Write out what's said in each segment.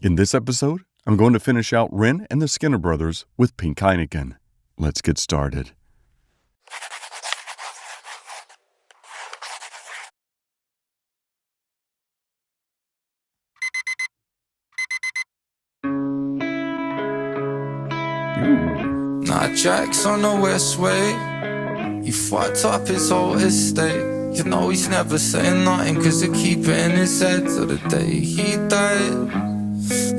In this episode, I'm going to finish out Ren and the Skinner Brothers with Pink Heineken. Let's get started. Now Jack's on the Westway. He fucked up his whole estate. You know he's never saying nothing, cause they keep it in his head till the day he died.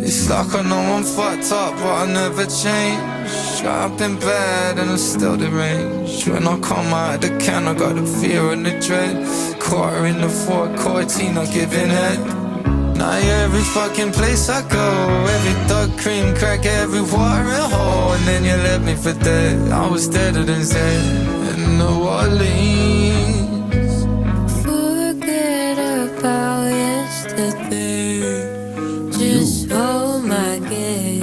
It's like I know I'm fucked up, but I never change. I've been bad and I'm still deranged. When I come out of the can, I got the fear and the dread. Quarter in the fourth, Cortina giving head. Now every fucking place I go, every dark cream crack, every watering hole, and then you left me for dead. I was deader than Zed in New Orleans. Forget about yesterday. Just hold my gaze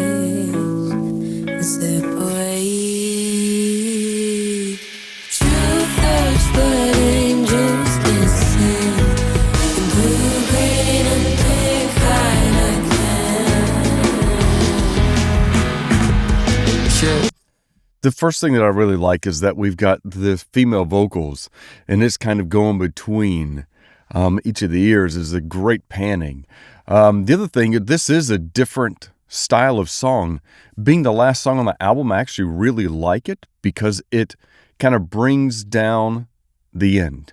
and separate. True first, but angels can sing. And blue, green, and pink Heineken. The first thing that I really like is that we've got the female vocals, and it's kind of going between each of the ears is a great panning. The other thing, this is a different style of song. Being the last song on the album, I actually really like it because it kind of brings down the end,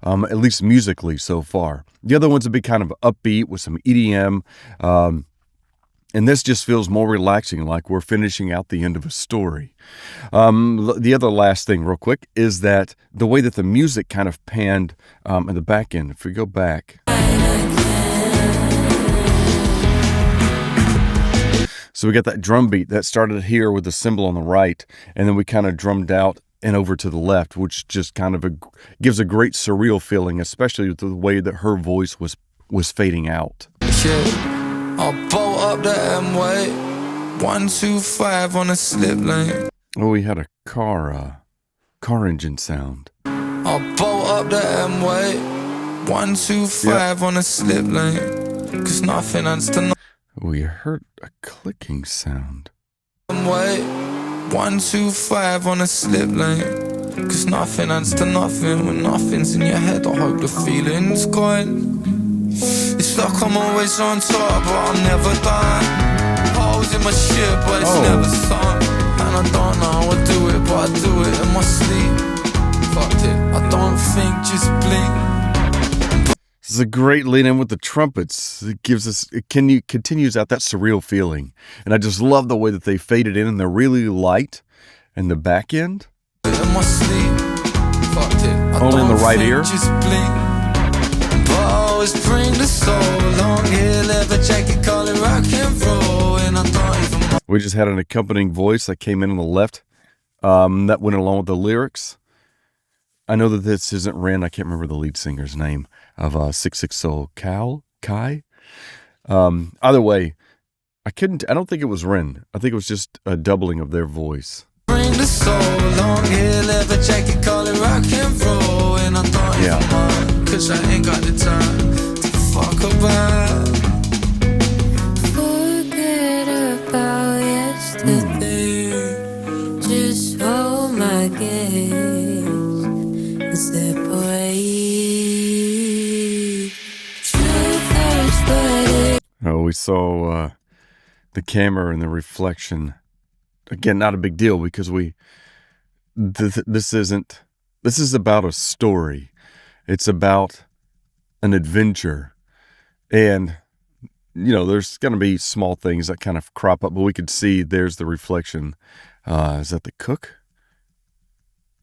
at least musically so far. The other ones have been kind of upbeat with some EDM, and this just feels more relaxing, like we're finishing out the end of a story. The other last thing real quick is that the way that the music kind of panned in the back end. If we go back. So we got that drum beat that started here with the cymbal on the right, and then we kind of drummed out and over to the left, which just kind of gives a great surreal feeling, especially with the way that her voice was fading out. I'll bolt up the M-way, 125 on a slip lane. Oh, we had a car engine sound. I'll bolt up the M-way, 125 on a slip lane. Cause nothing adds to nothing. We heard a clicking sound. M-way, 125 on a slip lane. Cause nothing adds to nothing. When nothing's in your head, I hope the feeling's gone. It's like I'm always on top, but I'm never done. Holes in my shit, but it's never sunk. And I don't know how I do it, but I do it in my sleep. Fucked it, I don't think, just blink. This is a great lead in with the trumpets. It continues out that surreal feeling. And I just love the way that they faded in and they're really light. And the back end, in my sleep. Fucked it, I only in the right think, ear. Just blink. Bring the soul, long hair, leather jacket, call it rock and roll, and I don't even. We just had an accompanying voice that came in on the left that went along with the lyrics. I know that this isn't Ren. I can't remember the lead singer's name of 660 Soul Kai. Either way, I don't think it was Ren. I think it was just a doubling of their voice. Bring the soul, long hair, leather jacket, call it rock and roll, and I don't even mind, cause I ain't got the time to fuck about. Forget about yesterday. Just hold my gaze and separate. Truth hurts, but Oh, we saw the camera and the reflection. Again, not a big deal because this is about a story. It's about an adventure. And, there's going to be small things that kind of crop up, but we could see there's the reflection. Is that the cook?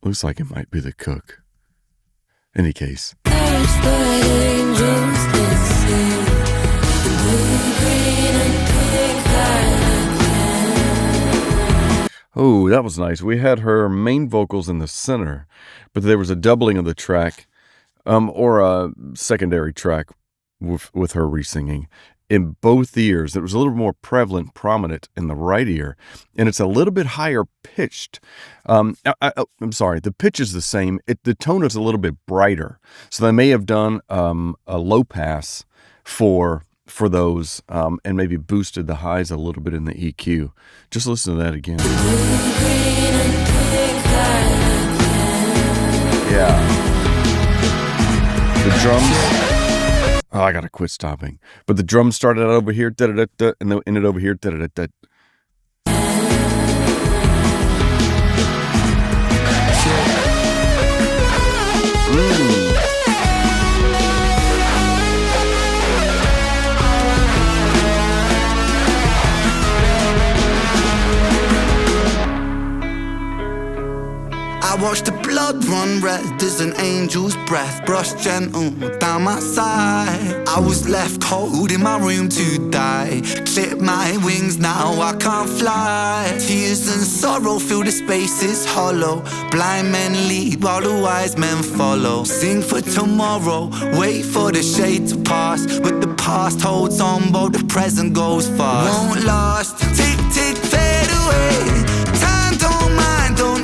Looks like it might be the cook. Any case. Oh, that was nice. We had her main vocals in the center, but there was a doubling of the track, or a secondary track with her re-singing in both ears. It was a little more prevalent, prominent in the right ear, and it's a little bit higher pitched. I'm sorry, the pitch is the same. The tone is a little bit brighter. So they may have done a low pass for for those, and maybe boosted the highs a little bit in the EQ. Just listen to that again. Yeah. The drums. Oh, I gotta quit stopping. But the drums started out over here, da-da-da-da, and then ended over here, da-da-da-da. I watched the blood run red as an angel's breath brushed gentle down my side. I was left cold in my room to die. Clip my wings, now I can't fly. Tears and sorrow fill the spaces hollow. Blind men lead while the wise men follow. Sing for tomorrow, wait for the shade to pass. But the past holds on while the present goes fast. Won't last, tick tick fade away. Time don't mind, don't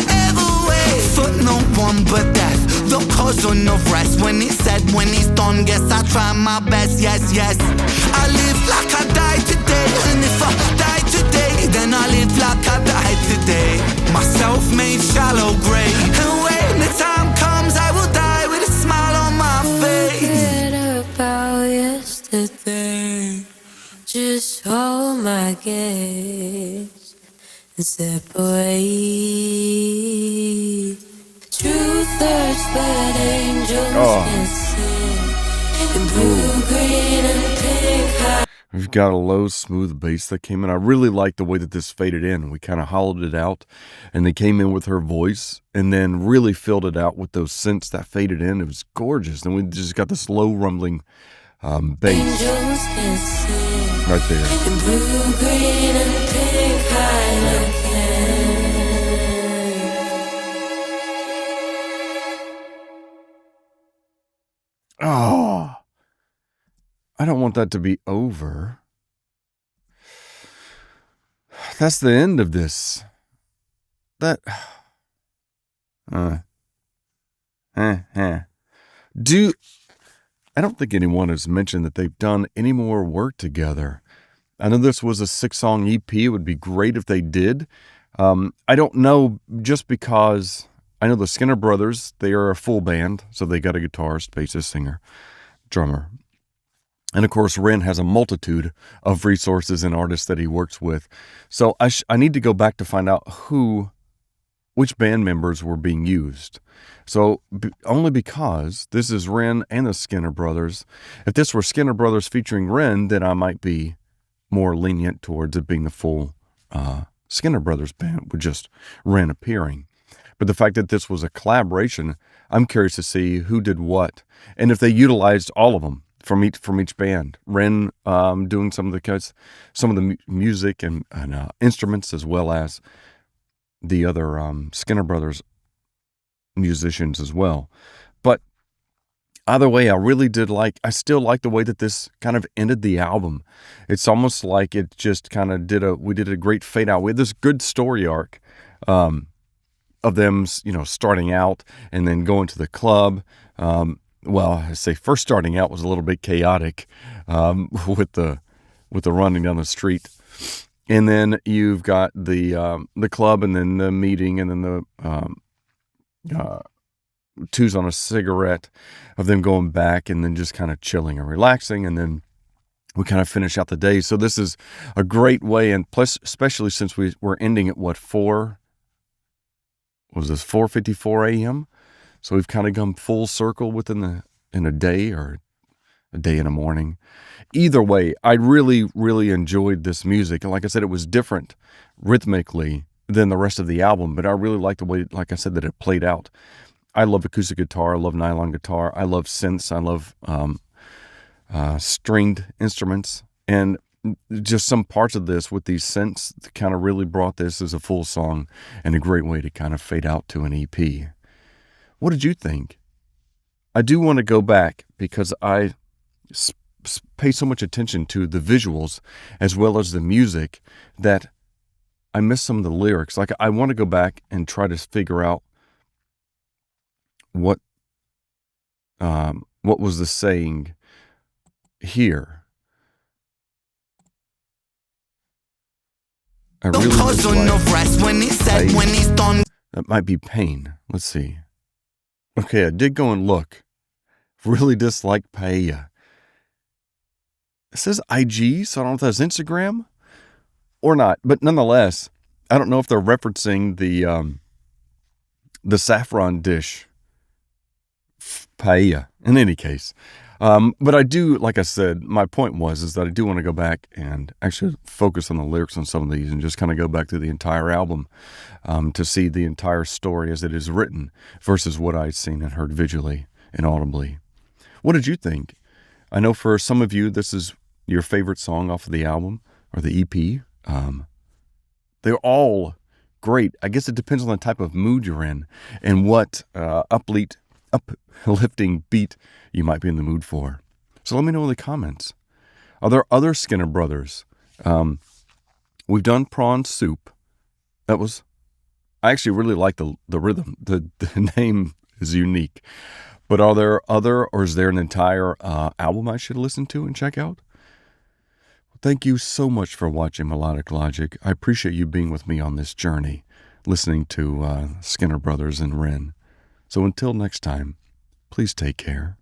for no one but death, the cousin of rest. When it's said, when it's done, guess I try my best, yes, yes. I live like I died today, and if I die today, then I live like I died today. My self-made shallow grave, and when the time comes, I will die with a smile on my face. Forget about yesterday, just hold my gaze and separate. Truth hurts, but angels can see. In blue, green, and pink. We've got a low, smooth bass that came in. I really like the way that this faded in. We kind of hollowed it out, and they came in with her voice, and then really filled it out with those synths that faded in. It was gorgeous. Then we just got this low, rumbling bass right there. In blue, green, and pink, Heineken. Oh, I don't want that to be over. That's the end of this. I don't think anyone has mentioned that they've done any more work together. I know this was a 6-song EP. It would be great if they did. I don't know, just because I know the Skinner Brothers, they are a full band, so they got a guitarist, bassist, singer, drummer. And of course, Ren has a multitude of resources and artists that he works with. So I need to go back to find out which band members were being used. So only because this is Ren and the Skinner Brothers. If this were Skinner Brothers featuring Ren, then I might be more lenient towards it being the full Skinner Brothers band with just Ren appearing. But the fact that this was a collaboration, I'm curious to see who did what, and if they utilized all of them from each band. Ren doing some of the music and instruments, as well as the other Skinner Brothers musicians as well. But either way, I still like the way that this kind of ended the album. It's almost like it just kind of we did a great fade out. We had this good story arc. Of them, starting out and then going to the club. I say first starting out was a little bit chaotic with the running down the street, and then you've got the club, and then the meeting, and then the twos on a cigarette of them going back, and then just kind of chilling and relaxing, and then we kind of finish out the day. So this is a great way, and plus, especially since we're ending at 4:54 a.m. So we've kind of come full circle in a day, or a day and a morning. Either way, I really, really enjoyed this music. And like I said, it was different rhythmically than the rest of the album, but I really liked the way, like I said, that it played out. I love acoustic guitar. I love nylon guitar. I love synths. I love stringed instruments. And just some parts of this with these synths kind of really brought this as a full song, and a great way to kind of fade out to an EP. What did you think? I do want to go back because I pay so much attention to the visuals as well as the music that I miss some of the lyrics. Like, I want to go back and try to figure out what was the saying here. I really hustle, no dislike rest when it's set, when it's done. That might be pain. Let's see. Okay, I did go and look. Really dislike paella. It says IG, so I don't know if that's Instagram or not. But nonetheless, I don't know if they're referencing the saffron dish paella. In any case, but I do, like I said, my point is that I do want to go back and actually focus on the lyrics on some of these and just kind of go back to the entire album to see the entire story as it is written versus what I'd seen and heard visually and audibly. What did you think? I know for some of you, this is your favorite song off of the album or the EP. They're all great. I guess it depends on the type of mood you're in and what uplifting beat you might be in the mood for. So let me know in the comments. Are there other Skinner Brothers? We've done Prawn Soup. I actually really like the rhythm. The name is unique. But are there other, or is there an entire album I should listen to and check out? Thank you so much for watching Melodic Logic. I appreciate you being with me on this journey, listening to Skinner Brothers and Ren. So until next time, please take care.